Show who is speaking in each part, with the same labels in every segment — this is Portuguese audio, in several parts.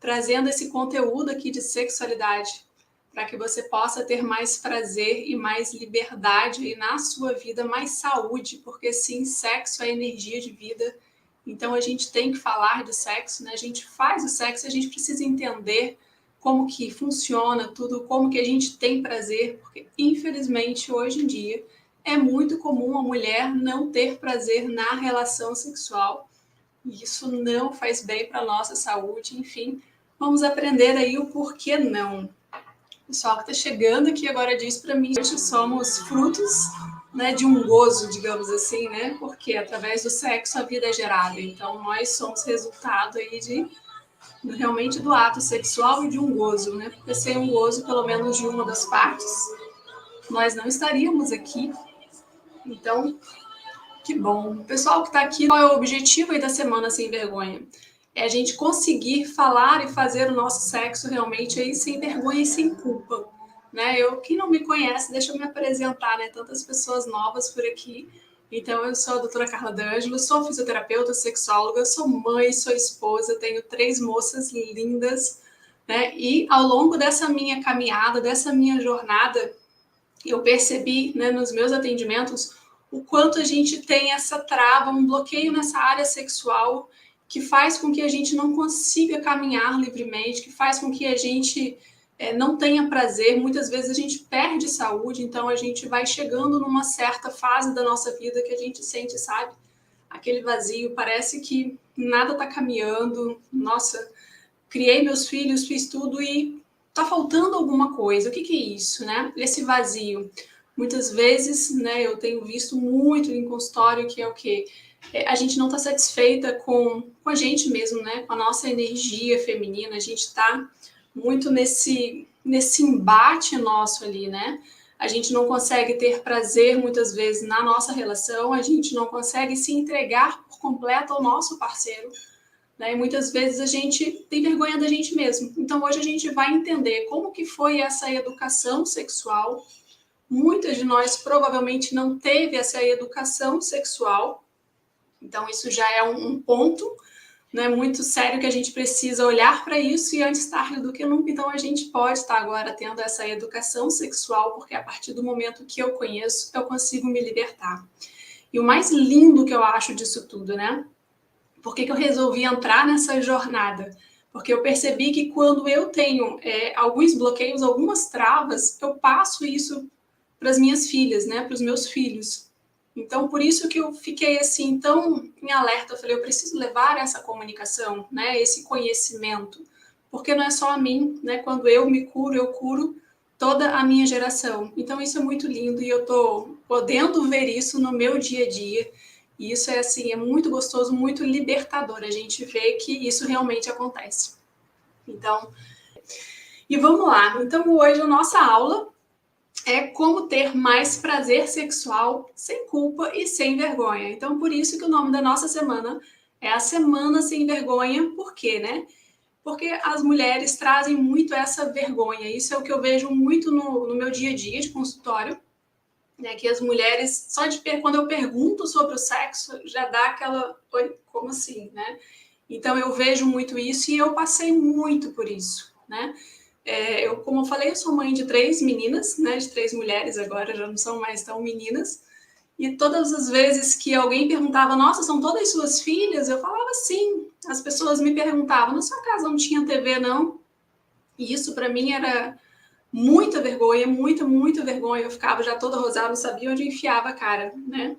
Speaker 1: trazendo esse conteúdo aqui de sexualidade, para que você possa ter mais prazer e mais liberdade e na sua vida, mais saúde, porque sim, sexo é energia de vida. Então a gente tem que falar de sexo, né? A gente faz o sexo, a gente precisa entender como que funciona tudo, como que a gente tem prazer, porque infelizmente hoje em dia é muito comum a mulher não ter prazer na relação sexual. E isso não faz bem para a nossa saúde, enfim. Vamos aprender aí o porquê não. O pessoal que está chegando aqui agora diz para mim que somos frutos, né, de um gozo, digamos assim, né? Porque através do sexo a vida é gerada. Então nós somos resultado aí de realmente do ato sexual e de um gozo, né? Porque sem um gozo, pelo menos de uma das partes, nós não estaríamos aqui. Então, que bom. O pessoal que está aqui, qual é o objetivo aí da Semana Sem Vergonha? É a gente conseguir falar e fazer o nosso sexo realmente aí sem vergonha e sem culpa, né? Quem não me conhece, deixa eu me apresentar, né? Tantas pessoas novas por aqui. Então, eu sou a doutora Carla D'Angelo, sou fisioterapeuta, sexóloga, sou mãe, sou esposa, tenho 3 moças lindas, né? E ao longo dessa minha caminhada, dessa minha jornada, eu percebi, né, nos meus atendimentos, o quanto a gente tem essa trava, um bloqueio nessa área sexual que faz com que a gente não consiga caminhar livremente, que faz com que a gente não tenha prazer. Muitas vezes a gente perde saúde, então a gente vai chegando numa certa fase da nossa vida que a gente sente, sabe? Aquele vazio, parece que nada está caminhando. Nossa, criei meus filhos, fiz tudo e tá faltando alguma coisa. O que é isso, né? Esse vazio. Muitas vezes, né, eu tenho visto muito em consultório que é o quê? A gente não está satisfeita com a gente mesmo, né? Com a nossa energia feminina. A gente está muito nesse embate nosso ali, né? A gente não consegue ter prazer muitas vezes na nossa relação, a gente não consegue se entregar por completo ao nosso parceiro, né? E muitas vezes a gente tem vergonha da gente mesmo. Então hoje a gente vai entender como que foi essa educação sexual. Muitas de nós provavelmente não teve essa educação sexual. Então isso já é um ponto, né, muito sério, que a gente precisa olhar para isso, e antes tarde do que nunca. Então a gente pode estar agora tendo essa educação sexual, porque a partir do momento que eu conheço, eu consigo me libertar. E o mais lindo que eu acho disso tudo, né? Por que eu resolvi entrar nessa jornada? Porque eu percebi que quando eu tenho alguns bloqueios, algumas travas, eu passo isso para as minhas filhas, né, para os meus filhos. Então, por isso que eu fiquei assim tão em alerta. Eu falei, eu preciso levar essa comunicação, né, esse conhecimento, porque não é só a mim, né? Quando eu me curo, eu curo toda a minha geração. Então, isso é muito lindo e eu estou podendo ver isso no meu dia a dia. E isso é assim, é muito gostoso, muito libertador. A gente vê que isso realmente acontece. Então, e vamos lá. Então, hoje a nossa aula é como ter mais prazer sexual sem culpa e sem vergonha. Então, por isso que o nome da nossa semana é a Semana Sem Vergonha. Por quê, né? Porque as mulheres trazem muito essa vergonha. Isso é o que eu vejo muito no meu dia a dia de consultório, né? Que as mulheres, só de quando eu pergunto sobre o sexo, já dá aquela, oi, como assim, né? Então eu vejo muito isso e eu passei muito por isso, né? Como eu falei, eu sou mãe de 3 meninas, né? De 3 mulheres agora, já não são mais tão meninas. E todas as vezes que alguém perguntava, nossa, são todas suas filhas? Eu falava sim. As pessoas me perguntavam, na sua casa não tinha TV, não? E isso para mim era muita vergonha, muita vergonha. Eu ficava já toda rosada, não sabia onde enfiava a cara, né?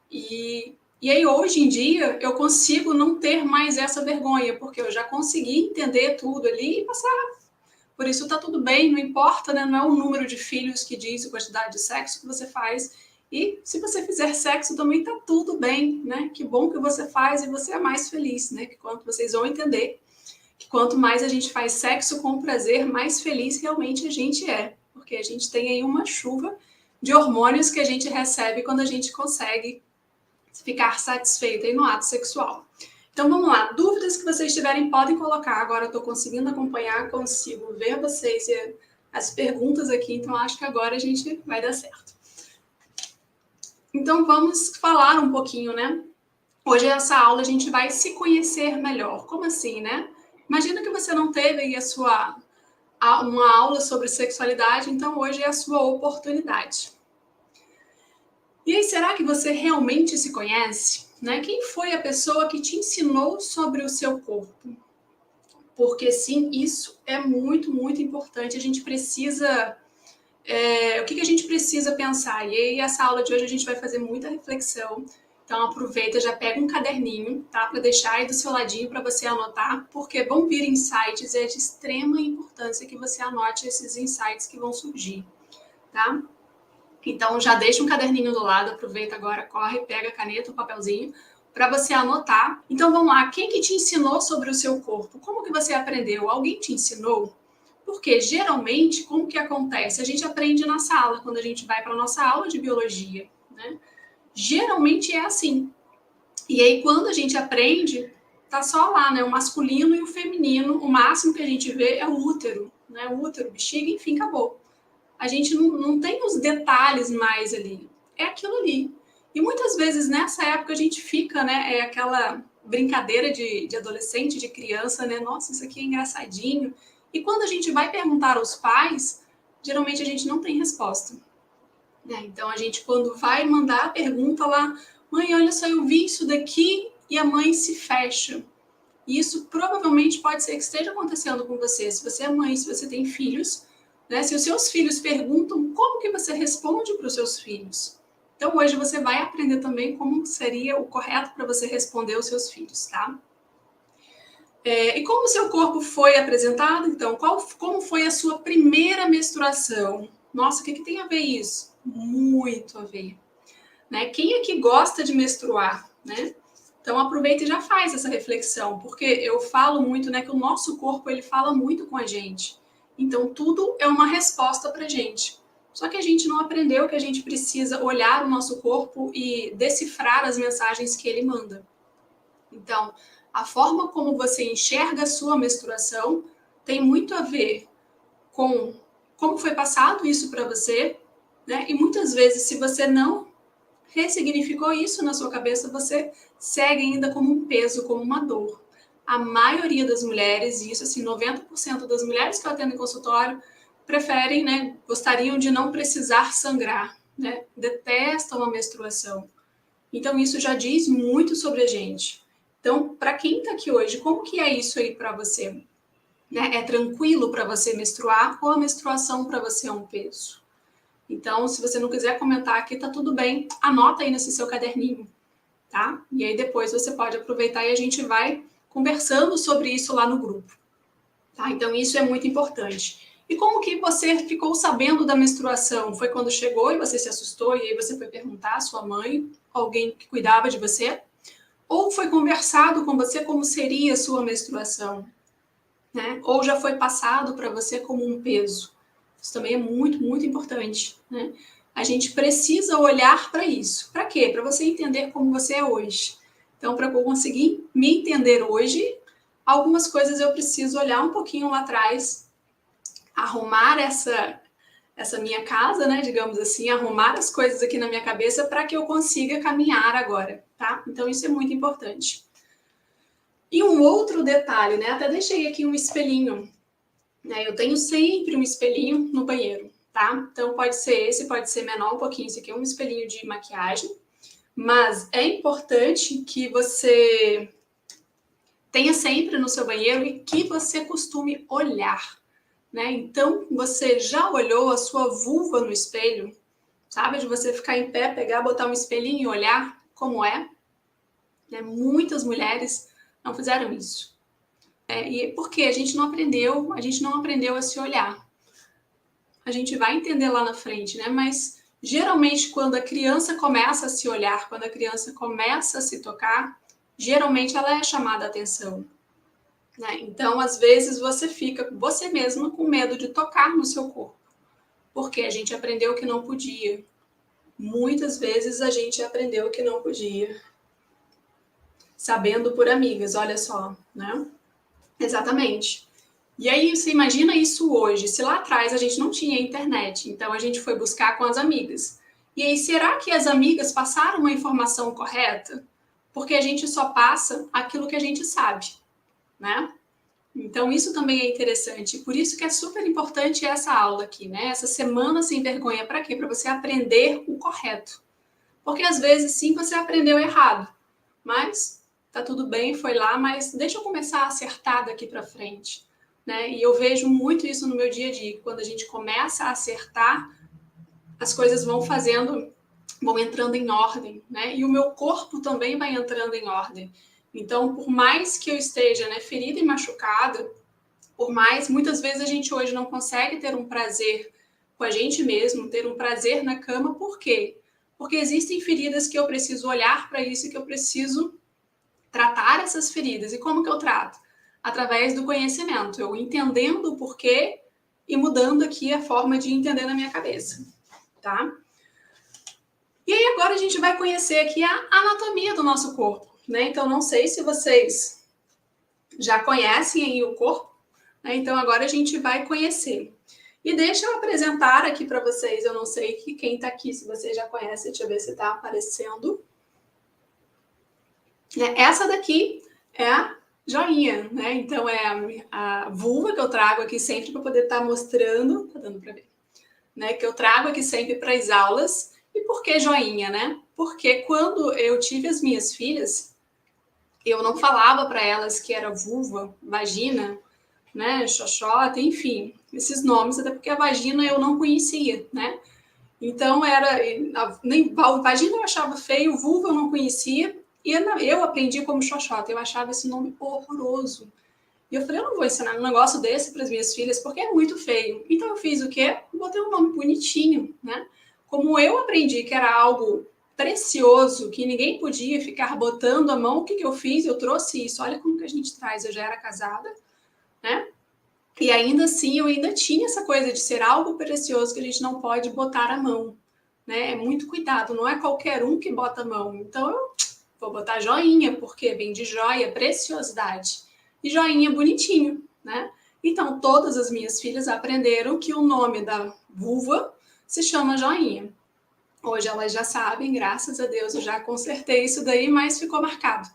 Speaker 1: E aí, hoje em dia, eu consigo não ter mais essa vergonha, porque eu já consegui entender tudo ali e passar. Por isso tá tudo bem, não importa, né? Não é o número de filhos que diz a quantidade de sexo que você faz. E se você fizer sexo também tá tudo bem, né? Que bom que você faz e você é mais feliz, né? Que quanto vocês vão entender que quanto mais a gente faz sexo com prazer, mais feliz realmente a gente é. Porque a gente tem aí uma chuva de hormônios que a gente recebe quando a gente consegue ficar satisfeita aí no ato sexual. Então vamos lá, dúvidas que vocês tiverem podem colocar. Agora eu estou conseguindo acompanhar, consigo ver vocês e as perguntas aqui, então acho que agora a gente vai dar certo. Então vamos falar um pouquinho, né? Hoje essa aula a gente vai se conhecer melhor. Como assim, né? Imagina que você não teve aí uma aula sobre sexualidade, então hoje é a sua oportunidade. E aí, será que você realmente se conhece? Né? Quem foi a pessoa que te ensinou sobre o seu corpo? Porque sim, isso é muito, muito importante. A gente precisa... o que a gente precisa pensar? E aí, essa aula de hoje a gente vai fazer muita reflexão. Então, aproveita, já pega um caderninho, tá? Para deixar aí do seu ladinho para você anotar, porque vão vir insights e é de extrema importância que você anote esses insights que vão surgir, tá? Então, já deixa um caderninho do lado, aproveita agora, corre, pega a caneta, o papelzinho, para você anotar. Então, vamos lá, quem que te ensinou sobre o seu corpo? Como que você aprendeu? Alguém te ensinou? Porque, geralmente, como que acontece? A gente aprende na sala, quando a gente vai para a nossa aula de biologia, né? Geralmente é assim. E aí, quando a gente aprende, tá só lá, né? O masculino e o feminino, o máximo que a gente vê é o útero, né? O útero, bexiga, enfim, acabou. A gente não tem os detalhes mais ali. É aquilo ali. E muitas vezes nessa época a gente fica, né? É aquela brincadeira de adolescente, de criança, né? Nossa, isso aqui é engraçadinho. E quando a gente vai perguntar aos pais, geralmente a gente não tem resposta. Né? Então a gente, quando vai mandar a pergunta lá, mãe, olha só, eu vi isso daqui, e a mãe se fecha. E isso provavelmente pode ser que esteja acontecendo com você. Se você é mãe, se você tem filhos, né? Se os seus filhos perguntam, como que você responde para os seus filhos? Então, hoje você vai aprender também como seria o correto para você responder aos seus filhos, tá? E como o seu corpo foi apresentado, então? Como foi a sua primeira menstruação? Nossa, o que tem a ver isso? Muito a ver. Né? Quem é que gosta de menstruar, né? Então aproveita e já faz essa reflexão, porque eu falo muito, né, que o nosso corpo ele fala muito com a gente. Então tudo é uma resposta para a gente. Só que a gente não aprendeu que a gente precisa olhar o nosso corpo e decifrar as mensagens que ele manda. Então, a forma como você enxerga a sua menstruação tem muito a ver com como foi passado isso para você, né? E muitas vezes, se você não ressignificou isso na sua cabeça, você segue ainda como um peso, como uma dor. A maioria das mulheres, e isso assim, 90% das mulheres que eu atendo em consultório, preferem, né, gostariam de não precisar sangrar, né, detestam a menstruação. Então isso já diz muito sobre a gente. Então, para quem está aqui hoje, como que é isso aí para você? Né? É tranquilo para você menstruar ou a menstruação para você é um peso? Então, se você não quiser comentar aqui, tá tudo bem. Anota aí nesse seu caderninho, tá? E aí depois você pode aproveitar e a gente vai conversando sobre isso lá no grupo, tá? Então, isso é muito importante. E como que você ficou sabendo da menstruação? Foi quando chegou e você se assustou e aí você foi perguntar à sua mãe, alguém que cuidava de você? Ou foi conversado com você como seria a sua menstruação? Né? Ou já foi passado para você como um peso? Isso também é muito, muito importante, né? A gente precisa olhar para isso. Para quê? Para você entender como você é hoje. Então, para eu conseguir me entender hoje, algumas coisas eu preciso olhar um pouquinho lá atrás, arrumar essa minha casa, né, digamos assim, arrumar as coisas aqui na minha cabeça para que eu consiga caminhar agora, tá? Então, isso é muito importante. E um outro detalhe, né? Até deixei aqui um espelhinho, né? Eu tenho sempre um espelhinho no banheiro, tá? Então pode ser esse, pode ser menor um pouquinho. Esse aqui é um espelhinho de maquiagem, mas é importante que você tenha sempre no seu banheiro e que você costume olhar, né? Então você já olhou a sua vulva no espelho? Sabe, de você ficar em pé, pegar, botar um espelhinho e olhar como é? Né? Muitas mulheres não fizeram isso. E porque a gente não aprendeu a se olhar. A gente vai entender lá na frente, né? Mas geralmente quando a criança começa a se olhar, quando a criança começa a se tocar, geralmente ela é chamada a atenção, né? Então, às vezes você fica você mesma com medo de tocar no seu corpo, porque a gente aprendeu que não podia. Muitas vezes a gente aprendeu que não podia, sabendo por amigas, olha só, né? Exatamente. E aí você imagina isso hoje, se lá atrás a gente não tinha internet, então a gente foi buscar com as amigas. E aí, será que as amigas passaram uma informação correta? Porque a gente só passa aquilo que a gente sabe, né? Então, isso também é interessante. Por isso que é super importante essa aula aqui, né? Essa semana sem vergonha, para quê? Para você aprender o correto. Porque às vezes, sim, você aprendeu errado. Mas tá tudo bem, foi lá, mas deixa eu começar a acertar daqui para frente. Né? E eu vejo muito isso no meu dia a dia. Quando a gente começa a acertar, as coisas vão entrando em ordem, né? E o meu corpo também vai entrando em ordem. Então, por mais que eu esteja, né, ferida e machucada, por mais, muitas vezes a gente hoje não consegue ter um prazer com a gente mesmo, ter um prazer na cama, por quê? Porque existem feridas que eu preciso olhar para isso e que eu preciso tratar essas feridas. E como que eu trato? Através do conhecimento, eu entendendo o porquê e mudando aqui a forma de entender na minha cabeça, tá? E aí agora a gente vai conhecer aqui a anatomia do nosso corpo, né? Então não sei se vocês já conhecem aí o corpo, né? Então agora a gente vai conhecer. E deixa eu apresentar aqui para vocês, eu não sei que quem está aqui, se vocês já conhecem, deixa eu ver se está aparecendo. Essa daqui é a joinha, né? Então é a vulva que eu trago aqui sempre para poder estar mostrando, tá dando para ver, né? Que eu trago aqui sempre para as aulas. E por que joinha, né? Porque quando eu tive as minhas filhas, eu não falava para elas que era vulva, vagina, né? Xoxota, enfim, esses nomes, até porque a vagina eu não conhecia, né? Então nem vagina eu achava feio, vulva eu não conhecia, e eu aprendi como xoxota, eu achava esse nome horroroso. E eu falei, eu não vou ensinar um negócio desse para as minhas filhas, porque é muito feio. Então eu fiz o quê? Botei um nome bonitinho, né? Como eu aprendi que era algo precioso, que ninguém podia ficar botando a mão, o que eu fiz? Eu trouxe isso. Olha como que a gente traz. Eu já era casada, né? E ainda assim, eu ainda tinha essa coisa de ser algo precioso que a gente não pode botar a mão, né? É muito cuidado, não é qualquer um que bota a mão. Então, eu vou botar joinha, porque vem de joia, preciosidade. E joinha bonitinho, né? Então, todas as minhas filhas aprenderam que o nome da vulva se chama joinha. Hoje elas já sabem, graças a Deus, eu já consertei isso daí, mas ficou marcado.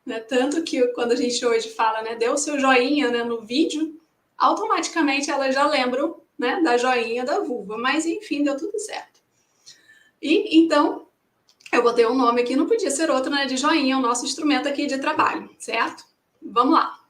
Speaker 1: Né? Tanto que quando a gente hoje fala, né, dê o seu joinha, né, no vídeo, automaticamente elas já lembram, né, da joinha da vulva. Mas enfim, deu tudo certo. E então, eu botei um nome aqui, não podia ser outro, né, de joinha, o nosso instrumento aqui de trabalho, certo? Vamos lá.